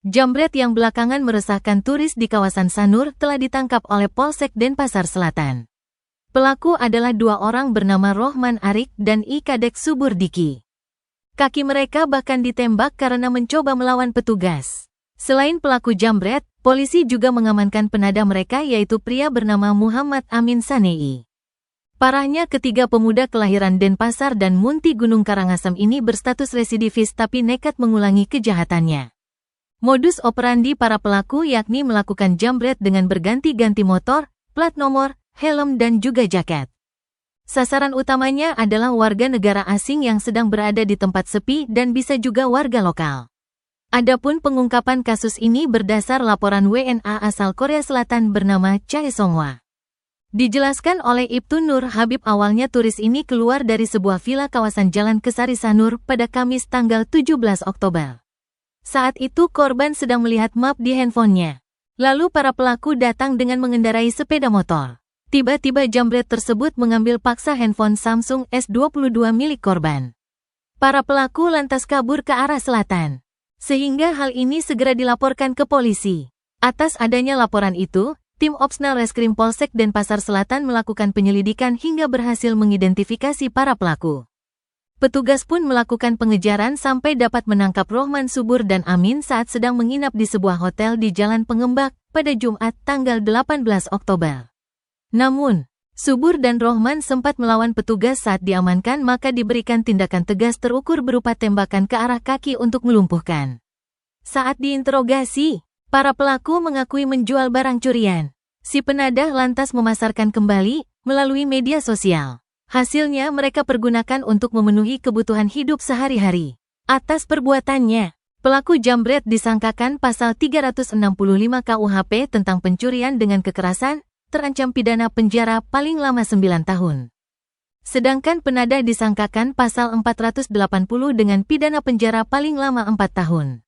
Jambret yang belakangan meresahkan turis di kawasan Sanur telah ditangkap oleh Polsek Denpasar Selatan. Pelaku adalah dua orang bernama Rohman Arik dan I Kadek Subur Diki. Kaki mereka bahkan ditembak karena mencoba melawan petugas. Selain pelaku jambret, polisi juga mengamankan penada mereka yaitu pria bernama Muhammad Amin Sanei. Parahnya ketiga pemuda kelahiran Denpasar dan Munti Gunung Karangasem ini berstatus residivis tapi nekat mengulangi kejahatannya. Modus operandi para pelaku yakni melakukan jambret dengan berganti-ganti motor, plat nomor, helm dan juga jaket. Sasaran utamanya adalah warga negara asing yang sedang berada di tempat sepi dan bisa juga warga lokal. Adapun pengungkapan kasus ini berdasar laporan WNA asal Korea Selatan bernama Chae Songhwa. Dijelaskan oleh Ibtu Nur Habib awalnya turis ini keluar dari sebuah villa kawasan Jalan Kesari Sanur pada Kamis tanggal 17 Oktober. Saat itu korban sedang melihat map di handphonenya. Lalu para pelaku datang dengan mengendarai sepeda motor. Tiba-tiba jambret tersebut mengambil paksa handphone Samsung S22 milik korban. Para pelaku lantas kabur ke arah selatan. Sehingga hal ini segera dilaporkan ke polisi. Atas adanya laporan itu, tim Opsnal Reskrim Polsek Denpasar Selatan melakukan penyelidikan hingga berhasil mengidentifikasi para pelaku. Petugas pun melakukan pengejaran sampai dapat menangkap Rohman Subur dan Amin saat sedang menginap di sebuah hotel di Jalan Pengembak pada Jumat tanggal 18 Oktober. Namun, Subur dan Rohman sempat melawan petugas saat diamankan maka diberikan tindakan tegas terukur berupa tembakan ke arah kaki untuk melumpuhkan. Saat diinterogasi, para pelaku mengakui menjual barang curian. Si penadah lantas memasarkan kembali melalui media sosial. Hasilnya mereka pergunakan untuk memenuhi kebutuhan hidup sehari-hari. Atas perbuatannya, pelaku jambret disangkakan pasal 365 KUHP tentang pencurian dengan kekerasan, terancam pidana penjara paling lama 9 tahun. Sedangkan penada disangkakan pasal 480 dengan pidana penjara paling lama 4 tahun.